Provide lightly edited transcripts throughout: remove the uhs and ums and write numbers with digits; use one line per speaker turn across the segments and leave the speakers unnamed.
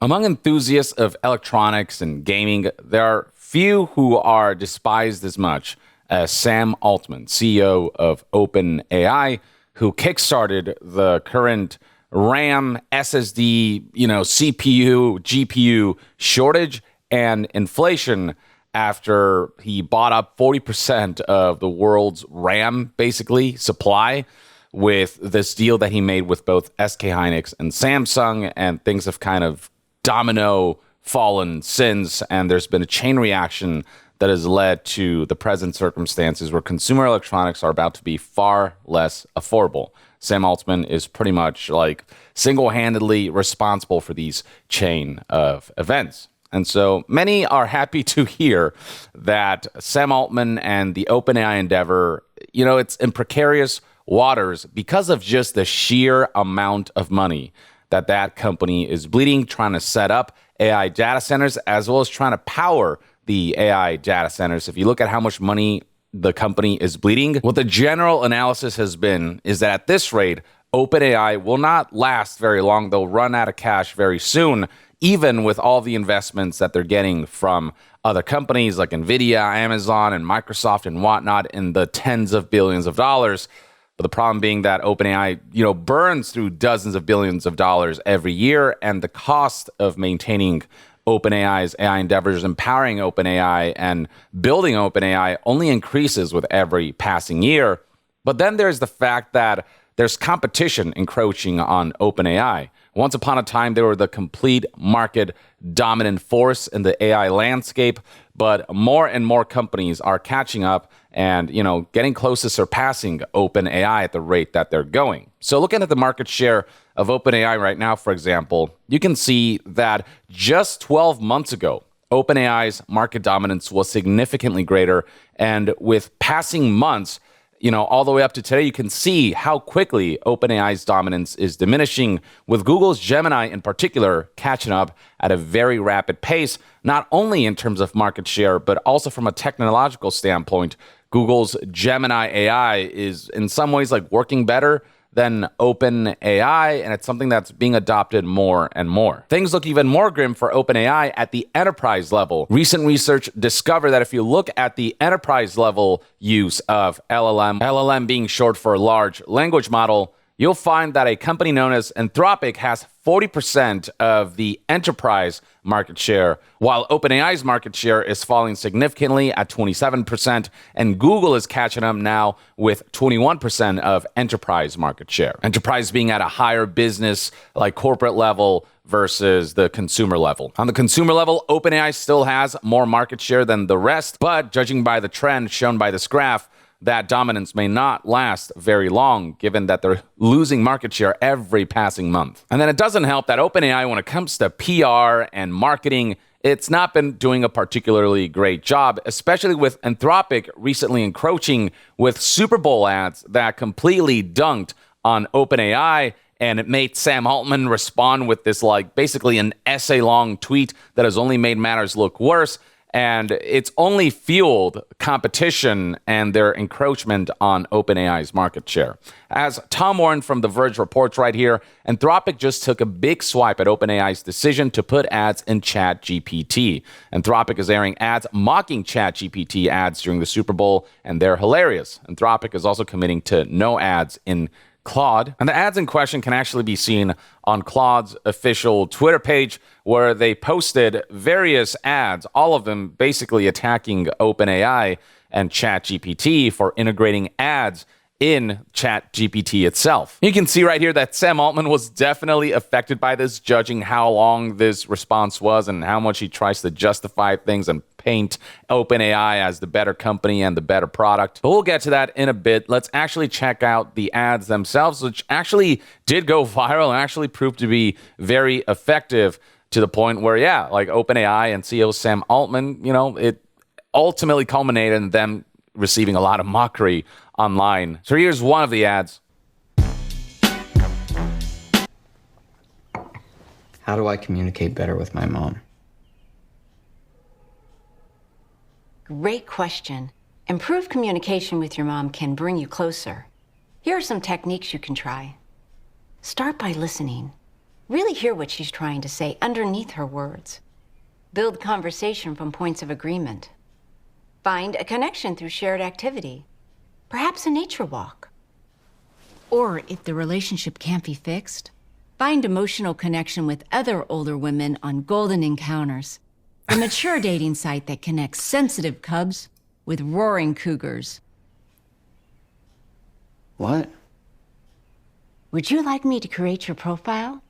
Among enthusiasts of electronics and gaming, there are few who are despised as much as Sam Altman, CEO of OpenAI, who kickstarted the current RAM, SSD, CPU, GPU shortage and inflation after he bought up 40% of the world's RAM, basically, supply with this deal that he made with both SK Hynix and Samsung, and things have kind of domino fallen since, and there's been a chain reaction that has led to the present circumstances where consumer electronics are about to be far less affordable. Sam Altman is pretty much like single-handedly responsible for these chain of events. And so many are happy to hear that Sam Altman and the OpenAI endeavor, it's in precarious waters because of just the sheer amount of money that company is bleeding, trying to set up AI data centers, as well as trying to power the AI data centers. If you look at how much money the company is bleeding, what the general analysis has been is that at this rate, OpenAI will not last very long. They'll run out of cash very soon, even with all the investments that they're getting from other companies like NVIDIA, Amazon, and Microsoft and whatnot in the tens of billions of dollars. But the problem being that OpenAI, burns through dozens of billions of dollars every year, and the cost of maintaining OpenAI's AI endeavors, empowering OpenAI, and building OpenAI only increases with every passing year. But then there's the fact that there's competition encroaching on OpenAI. Once upon a time, they were the complete market dominant force in the AI landscape, but more and more companies are catching up and, getting close to surpassing OpenAI at the rate that they're going. So looking at the market share of OpenAI right now, for example, you can see that just 12 months ago, OpenAI's market dominance was significantly greater. And with passing months, all the way up to today, you can see how quickly OpenAI's dominance is diminishing, with Google's Gemini in particular catching up at a very rapid pace, not only in terms of market share, but also from a technological standpoint. Google's Gemini AI is in some ways like working better than OpenAI, and it's something that's being adopted more and more. Things look even more grim for OpenAI at the enterprise level. Recent research discovered that if you look at the enterprise level use of LLM being short for large language model, you'll find that a company known as Anthropic has 40% of the enterprise market share, while OpenAI's market share is falling significantly at 27%, and Google is catching up now with 21% of enterprise market share. Enterprise being at a higher business, like corporate level, versus the consumer level. On the consumer level, OpenAI still has more market share than the rest, but judging by the trend shown by this graph, that dominance may not last very long, given that they're losing market share every passing month. And then it doesn't help that OpenAI, when it comes to PR and marketing, it's not been doing a particularly great job, especially with Anthropic recently encroaching with Super Bowl ads that completely dunked on OpenAI. And it made Sam Altman respond with this, basically an essay-long tweet that has only made matters look worse. And it's only fueled competition and their encroachment on OpenAI's market share. As Tom Warren from The Verge reports right here, Anthropic just took a big swipe at OpenAI's decision to put ads in ChatGPT. Anthropic is airing ads mocking ChatGPT ads during the Super Bowl, and they're hilarious. Anthropic is also committing to no ads in Claude. And the ads in question can actually be seen on Claude's official Twitter page, where they posted various ads, all of them basically attacking OpenAI and ChatGPT for integrating ads in ChatGPT itself. You can see right here that Sam Altman was definitely affected by this, judging how long this response was and how much he tries to justify things and paint OpenAI as the better company and the better product. But we'll get to that in a bit. Let's actually check out the ads themselves, which actually did go viral and actually proved to be very effective, to the point where, OpenAI and CEO Sam Altman, it ultimately culminated in them receiving a lot of mockery online. So here's one of the ads.
How do I communicate better with my mom?
Great question. Improved communication with your mom can bring you closer. Here are some techniques you can try. Start by listening. Really hear what she's trying to say underneath her words. Build conversation from points of agreement. Find a connection through shared activity. Perhaps a nature walk. Or if the relationship can't be fixed, find emotional connection with other older women on Golden Encounters, the mature dating site that connects sensitive cubs with roaring cougars.
What?
Would you like me to create your profile?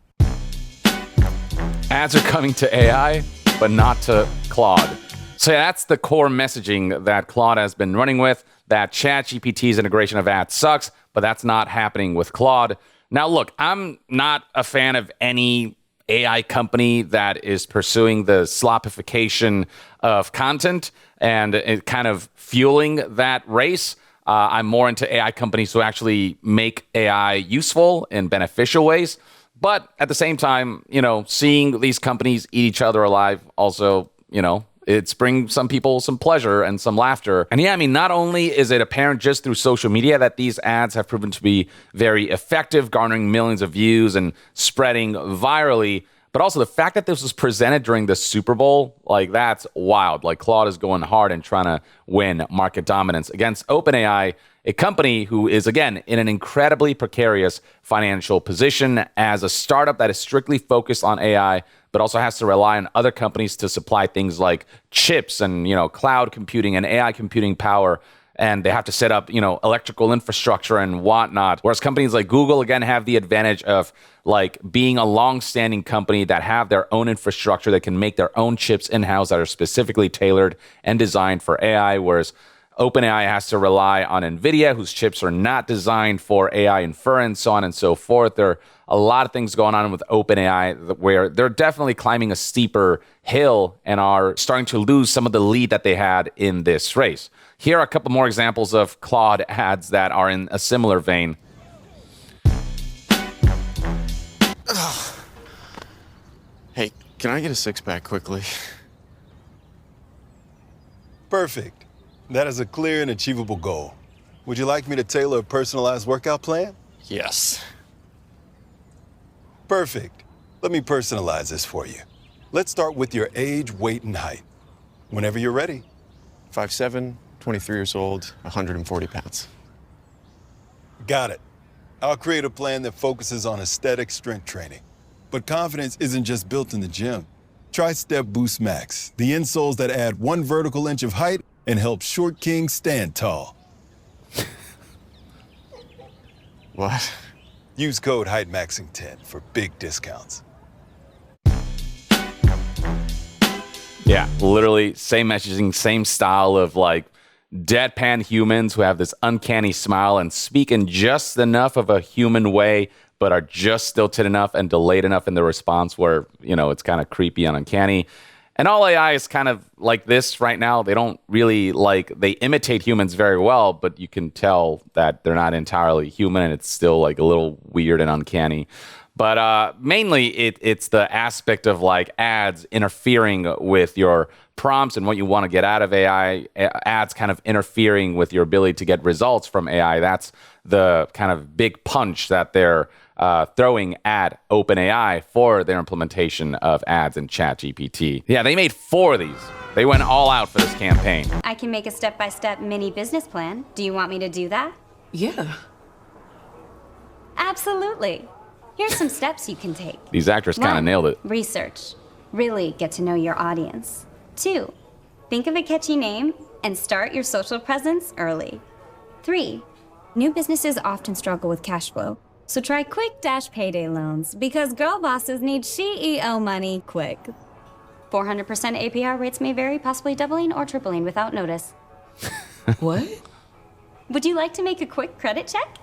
Ads are coming to AI, but not to Claude. So that's the core messaging that Claude has been running with, that ChatGPT's integration of ads sucks, but that's not happening with Claude. Now, look, I'm not a fan of any AI company that is pursuing the slopification of content and it kind of fueling that race. I'm more into AI companies who actually make AI useful in beneficial ways. But at the same time, seeing these companies eat each other alive also, it's bringing some people some pleasure and some laughter. And yeah, I mean, not only is it apparent just through social media that these ads have proven to be very effective, garnering millions of views and spreading virally, but also the fact that this was presented during the Super Bowl, like that's wild. Like Claude is going hard and trying to win market dominance against OpenAI, a company who is, again, in an incredibly precarious financial position as a startup that is strictly focused on AI, but also has to rely on other companies to supply things like chips and, cloud computing and AI computing power. And they have to set up, electrical infrastructure and whatnot. Whereas companies like Google, again, have the advantage of like being a long-standing company that have their own infrastructure that can make their own chips in-house that are specifically tailored and designed for AI. Whereas OpenAI has to rely on NVIDIA, whose chips are not designed for AI inference, so on and so forth. There are a lot of things going on with OpenAI where they're definitely climbing a steeper hill and are starting to lose some of the lead that they had in this race. Here are a couple more examples of Claude ads that are in a similar vein.
Hey, can I get a six-pack quickly?
Perfect. That is a clear and achievable goal. Would you like me to tailor a personalized workout plan?
Yes.
Perfect. Let me personalize this for you. Let's start with your age, weight, and height. Whenever you're ready.
5'7", 23 years old, 140 pounds.
Got it. I'll create a plan that focuses on aesthetic strength training. But confidence isn't just built in the gym. Try Step Boost Max, the insoles that add 1 vertical inch of height and help short kings stand tall.
What?
Use code HeightMaxing10 for big discounts.
Yeah, literally same messaging, same style of like deadpan humans who have this uncanny smile and speak in just enough of a human way, but are just stilted enough and delayed enough in the response where, it's kind of creepy and uncanny. And all AI is kind of like this right now. They don't really they imitate humans very well, but you can tell that they're not entirely human and it's still like a little weird and uncanny. But mainly it's the aspect of like ads interfering with your prompts and what you want to get out of AI, ads kind of interfering with your ability to get results from AI. That's the kind of big punch that they're throwing at OpenAI for their implementation of ads in ChatGPT. Yeah, they made 4 of these. They went all out for this campaign.
I can make a step-by-step mini business plan. Do you want me to do that?
Yeah.
Absolutely. Here's some steps you can take.
These actors kind of
1,
nailed it.
Research. Really get to know your audience. 2, think of a catchy name and start your social presence early. 3, new businesses often struggle with cash flow. So try quick dash payday loans because girl bosses need CEO money quick. 400% APR rates may vary, possibly doubling or tripling without notice.
What?
Would you like to make a quick credit check?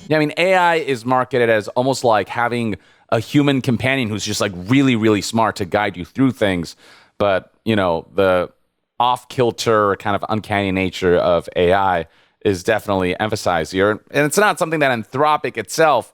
Yeah, I mean, AI is marketed as almost like having a human companion who's just like really, really smart to guide you through things. But, the off-kilter kind of uncanny nature of AI is definitely emphasized here. And it's not something that Anthropic itself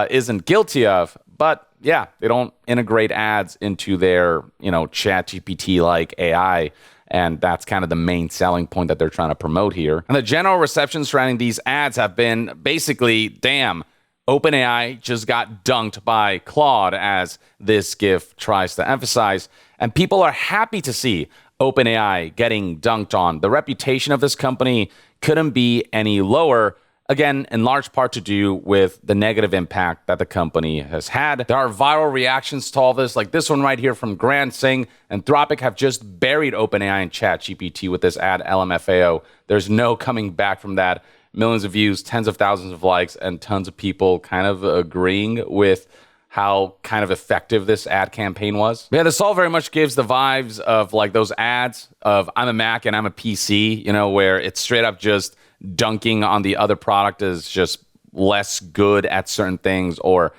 isn't guilty of. But yeah, they don't integrate ads into their, ChatGPT-like AI. And that's kind of the main selling point that they're trying to promote here. And the general reception surrounding these ads have been basically, damn, OpenAI just got dunked by Claude, as this GIF tries to emphasize, and people are happy to see OpenAI getting dunked on. The reputation of this company couldn't be any lower, again, in large part to do with the negative impact that the company has had. There are viral reactions to all this, like this one right here from Grant saying, Anthropic have just buried OpenAI and ChatGPT with this ad LMFAO. There's no coming back from that. Millions of views, tens of thousands of likes, and tons of people kind of agreeing with how kind of effective this ad campaign was. Yeah, this all very much gives the vibes of like those ads of I'm a Mac and I'm a PC, where it's straight up just dunking on the other product is just less good at certain things, or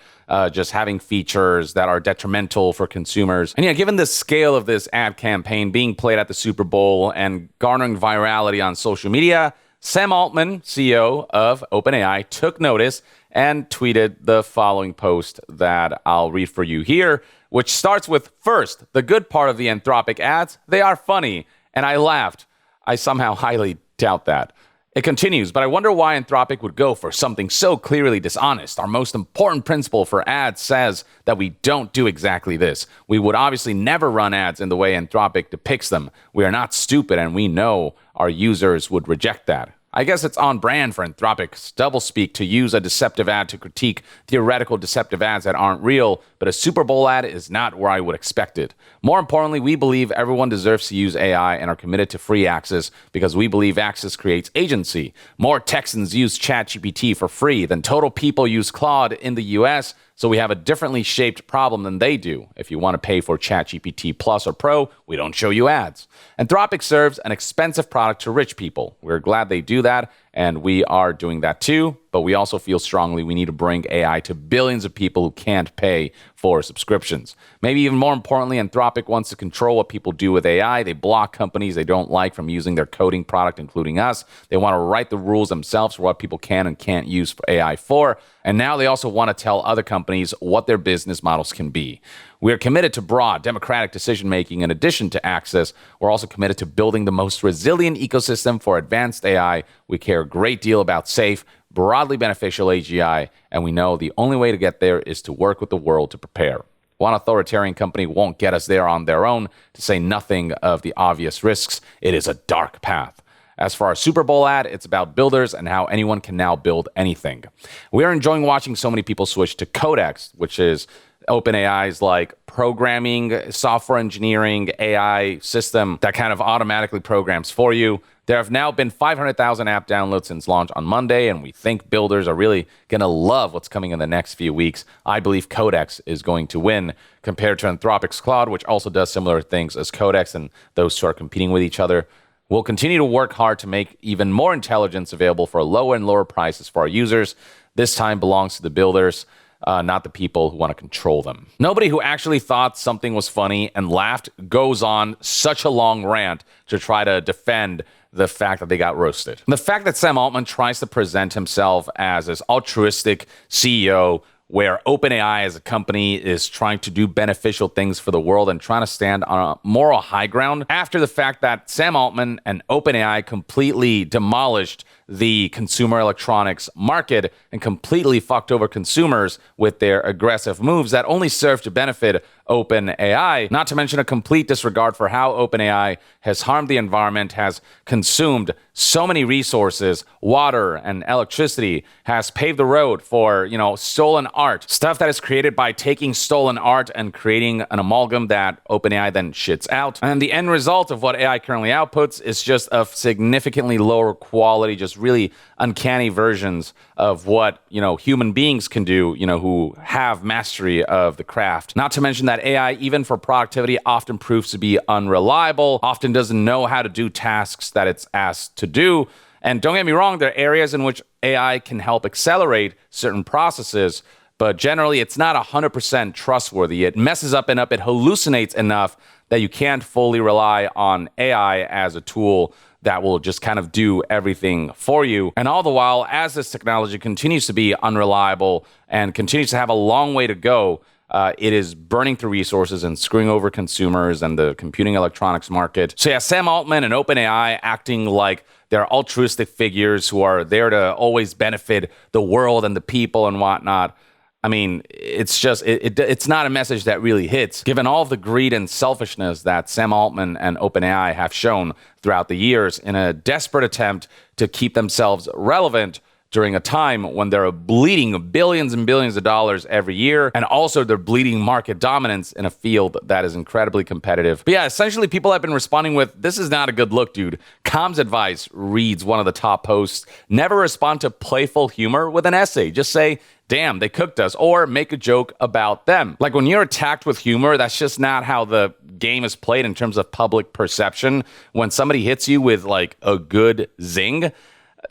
just having features that are detrimental for consumers. And yeah, given the scale of this ad campaign being played at the Super Bowl and garnering virality on social media, Sam Altman, CEO of OpenAI, took notice and tweeted the following post that I'll read for you here, which starts with, first, the good part of the Anthropic ads, they are funny. And I laughed. I somehow highly doubt that. It continues, but I wonder why Anthropic would go for something so clearly dishonest. Our most important principle for ads says that we don't do exactly this. We would obviously never run ads in the way Anthropic depicts them. We are not stupid, and we know our users would reject that. I guess it's on brand for Anthropic's doublespeak to use a deceptive ad to critique theoretical deceptive ads that aren't real, but a Super Bowl ad is not where I would expect it. More importantly, we believe everyone deserves to use AI and are committed to free access because we believe access creates agency. More Texans use ChatGPT for free than total people use Claude in the US, so we have a differently shaped problem than they do. If you want to pay for ChatGPT Plus or Pro, we don't show you ads. Anthropic serves an expensive product to rich people. We're glad they do that, and we are doing that too, but we also feel strongly we need to bring AI to billions of people who can't pay for subscriptions. Maybe even more importantly, Anthropic wants to control what people do with AI. They block companies they don't like from using their coding product, including us. They want to write the rules themselves for what people can and can't use AI for. And now they also want to tell other companies what their business models can be. We are committed to broad, democratic decision-making. In addition to access, we're also committed to building the most resilient ecosystem for advanced AI. We care a great deal about safe, broadly beneficial AGI, and we know the only way to get there is to work with the world to prepare. One authoritarian company won't get us there on their own, to say nothing of the obvious risks. It is a dark path. As for our Super Bowl ad, it's about builders and how anyone can now build anything. We are enjoying watching so many people switch to Codex, which is OpenAI's like programming, software engineering, AI system that kind of automatically programs for you. There have now been 500,000 app downloads since launch on Monday, and we think builders are really going to love what's coming in the next few weeks. I believe Codex is going to win compared to Anthropic's Claude, which also does similar things as Codex, and those two are competing with each other. We'll continue to work hard to make even more intelligence available for lower and lower prices for our users. This time belongs to the builders, not the people who want to control them. Nobody who actually thought something was funny and laughed goes on such a long rant to try to defend the fact that they got roasted. The fact that Sam Altman tries to present himself as this altruistic CEO where OpenAI as a company is trying to do beneficial things for the world and trying to stand on a moral high ground after the fact that Sam Altman and OpenAI completely demolished the consumer electronics market and completely fucked over consumers with their aggressive moves that only serve to benefit OpenAI, not to mention a complete disregard for how OpenAI has harmed the environment, has consumed so many resources, water and electricity, has paved the road for, stolen art, stuff that is created by taking stolen art and creating an amalgam that OpenAI then shits out. And the end result of what AI currently outputs is just of significantly lower quality, just really uncanny versions of what, human beings can do, who have mastery of the craft. Not to mention that AI, even for productivity, often proves to be unreliable, often doesn't know how to do tasks that it's asked to do. And don't get me wrong, there are areas in which AI can help accelerate certain processes, but generally it's not 100% trustworthy. It messes up enough, it hallucinates enough that you can't fully rely on AI as a tool that will just kind of do everything for you. And all the while, as this technology continues to be unreliable and continues to have a long way to go, it is burning through resources and screwing over consumers and the computing electronics market. So yeah, Sam Altman and OpenAI acting like they're altruistic figures who are there to always benefit the world and the people and whatnot. I mean, it's just, it's not a message that really hits, given all of the greed and selfishness that Sam Altman and OpenAI have shown throughout the years in a desperate attempt to keep themselves relevant during a time when they're bleeding billions and billions of dollars every year, and also they're bleeding market dominance in a field that is incredibly competitive. But yeah, essentially people have been responding with, this is not a good look, dude. Comms advice reads one of the top posts. Never respond to playful humor with an essay. Just say, damn, they cooked us, or make a joke about them. Like when you're attacked with humor, that's just not how the game is played in terms of public perception. When somebody hits you with like a good zing,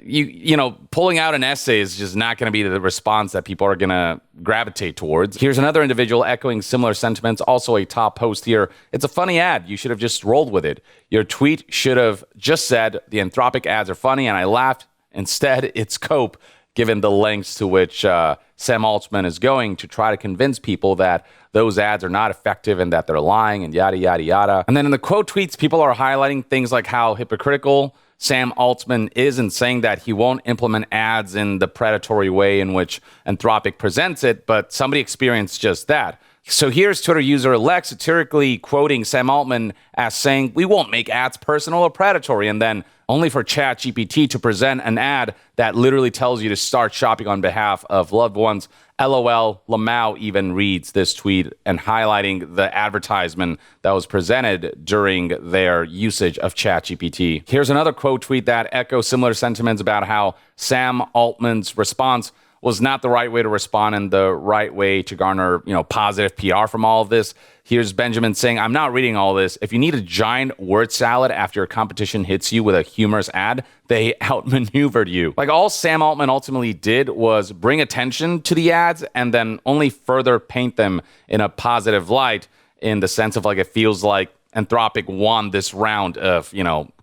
you know, pulling out an essay is just not going to be the response that people are going to gravitate towards. Here's another individual echoing similar sentiments, also a top post here. It's a funny ad. You should have just rolled with it. Your tweet should have just said, the Anthropic ads are funny, and I laughed. Instead, it's cope, given the lengths to which Sam Altman is going to try to convince people that those ads are not effective and that they're lying and yada, yada, yada. And then in the quote tweets, people are highlighting things like how hypocritical Sam Altman is in saying that he won't implement ads in the predatory way in which Anthropic presents it, but somebody experienced just that. So here's Twitter user Lex satirically quoting Sam Altman as saying, we won't make ads personal or predatory, and then only for ChatGPT to present an ad that literally tells you to start shopping on behalf of loved ones. LOL, Lamau even reads this tweet and highlighting the advertisement that was presented during their usage of ChatGPT. Here's another quote tweet that echoes similar sentiments about how Sam Altman's response was not the right way to respond and the right way to garner, positive PR from all of this. Here's Benjamin saying, I'm not reading all this. If you need a giant word salad after your competition hits you with a humorous ad, they outmaneuvered you. Like all Sam Altman ultimately did was bring attention to the ads and then only further paint them in a positive light, in the sense of like it feels like Anthropic won this round of,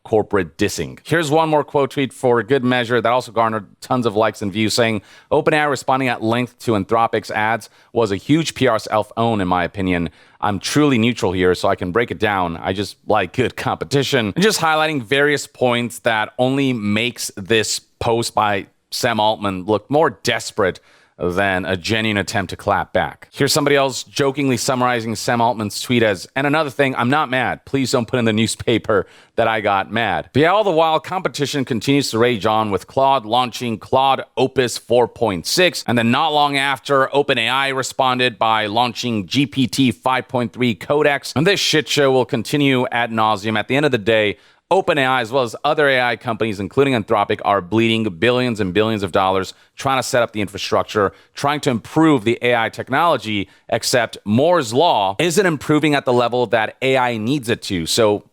corporate dissing. Here's one more quote tweet for good measure that also garnered tons of likes and views, saying, OpenAI responding at length to Anthropic's ads was a huge PR self-own, in my opinion. I'm truly neutral here, so I can break it down. I just like good competition. And just highlighting various points that only makes this post by Sam Altman look more desperate than a genuine attempt to clap back. Here's somebody else jokingly summarizing Sam Altman's tweet as, and another thing, I'm not mad. Please don't put in the newspaper that I got mad. But yeah, all the while, competition continues to rage on with Claude launching Claude Opus 4.6. And then not long after, OpenAI responded by launching GPT 5.3 Codex. And this shit show will continue ad nauseum. At the end of the day, OpenAI, as well as other AI companies, including Anthropic, are bleeding billions and billions of dollars trying to set up the infrastructure, trying to improve the AI technology, except Moore's Law isn't improving at the level that AI needs it to. So,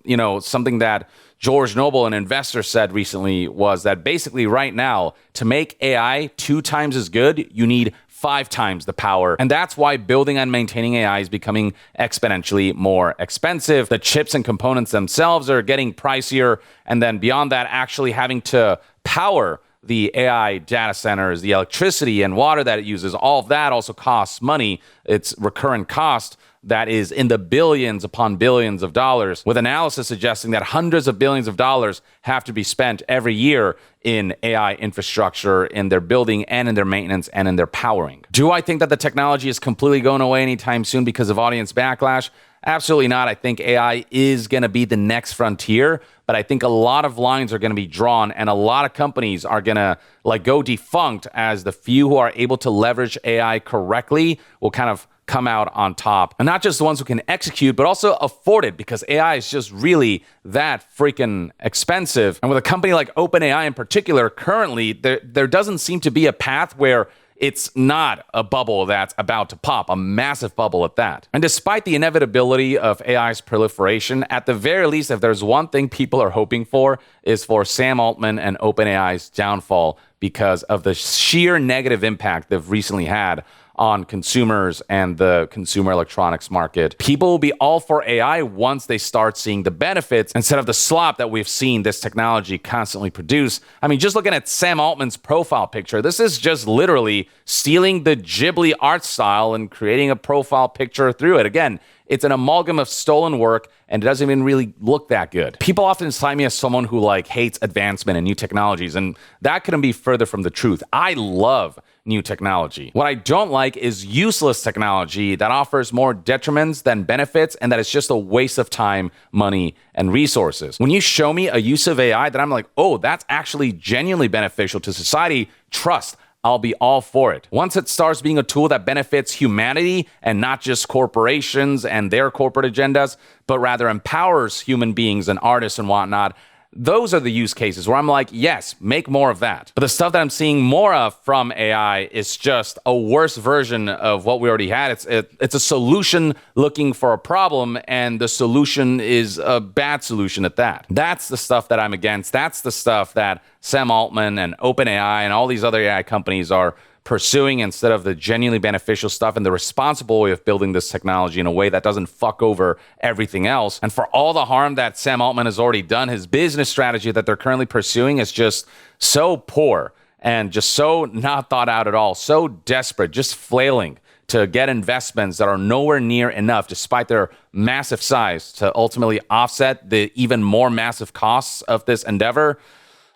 something that George Noble, an investor, said recently was that basically right now, to make AI 2 times as good, you need 5 times the power. And that's why building and maintaining AI is becoming exponentially more expensive. The chips and components themselves are getting pricier. And then beyond that, actually having to power the AI data centers, the electricity and water that it uses, all of that also costs money. It's recurrent cost that is in the billions upon billions of dollars, with analysis suggesting that hundreds of billions of dollars have to be spent every year in AI infrastructure, in their building and in their maintenance and in their powering. Do I think that the technology is completely going away anytime soon because of audience backlash? Absolutely not. I think AI is going to be the next frontier, but I think a lot of lines are going to be drawn and a lot of companies are going to go defunct, as the few who are able to leverage AI correctly will kind of come out on top. And not just the ones who can execute, but also afford it, because AI is just really that freaking expensive. And with a company like OpenAI in particular, currently, there doesn't seem to be a path where it's not a bubble that's about to pop, a massive bubble at that. And despite the inevitability of AI's proliferation, at the very least, if there's one thing people are hoping for, is for Sam Altman and OpenAI's downfall, because of the sheer negative impact they've recently had on consumers and the consumer electronics market. People will be all for AI once they start seeing the benefits instead of the slop that we've seen this technology constantly produce. I mean, just looking at Sam Altman's profile picture, this is just literally stealing the Ghibli art style and creating a profile picture through it. Again, it's an amalgam of stolen work, and it doesn't even really look that good. People often cite me as someone who hates advancement and new technologies, and that couldn't be further from the truth. I love new technology. What I don't like is useless technology that offers more detriments than benefits, and that it's just a waste of time, money, and resources. When you show me a use of AI that I'm like, oh, that's actually genuinely beneficial to society, trust, I'll be all for it. Once it starts being a tool that benefits humanity and not just corporations and their corporate agendas, but rather empowers human beings and artists and whatnot, those are the use cases where I'm like, yes, make more of that. But the stuff that I'm seeing more of from AI is just a worse version of what we already had. It's a solution looking for a problem, and the solution is a bad solution at that. That's the stuff that I'm against. That's the stuff that Sam Altman and OpenAI and all these other AI companies are pursuing instead of the genuinely beneficial stuff and the responsible way of building this technology in a way that doesn't fuck over everything else. And for all the harm that Sam Altman has already done, his business strategy that they're currently pursuing is just so poor and just so not thought out at all, so desperate, just flailing to get investments that are nowhere near enough, despite their massive size, to ultimately offset the even more massive costs of this endeavor.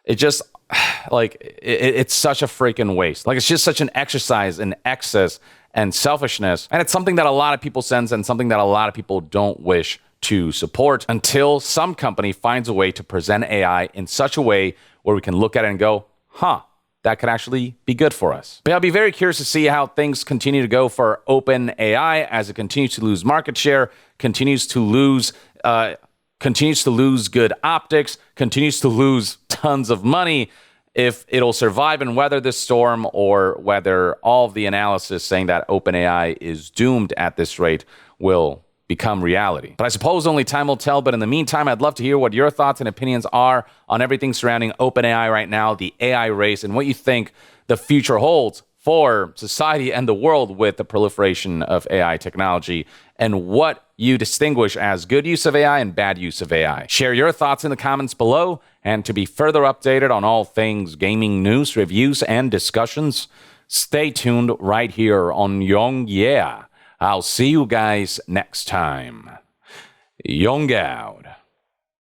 It just, it's such a freaking waste. It's just such an exercise in excess and selfishness. And it's something that a lot of people sense and something that a lot of people don't wish to support until some company finds a way to present AI in such a way where we can look at it and go, that could actually be good for us. But I'll be very curious to see how things continue to go for OpenAI as it continues to lose market share, continues to lose good optics, continues to lose tons of money, if it'll survive and weather this storm, or whether all of the analysis saying that OpenAI is doomed at this rate will become reality. But I suppose only time will tell. But in the meantime, I'd love to hear what your thoughts and opinions are on everything surrounding OpenAI right now, the AI race, and what you think the future holds for society and the world with the proliferation of AI technology, and what you distinguish as good use of AI and bad use of AI. Share your thoughts in the comments below, and to be further updated on all things gaming news, reviews, and discussions, stay tuned right here on Young Yeah. I'll see you guys next time. Young out.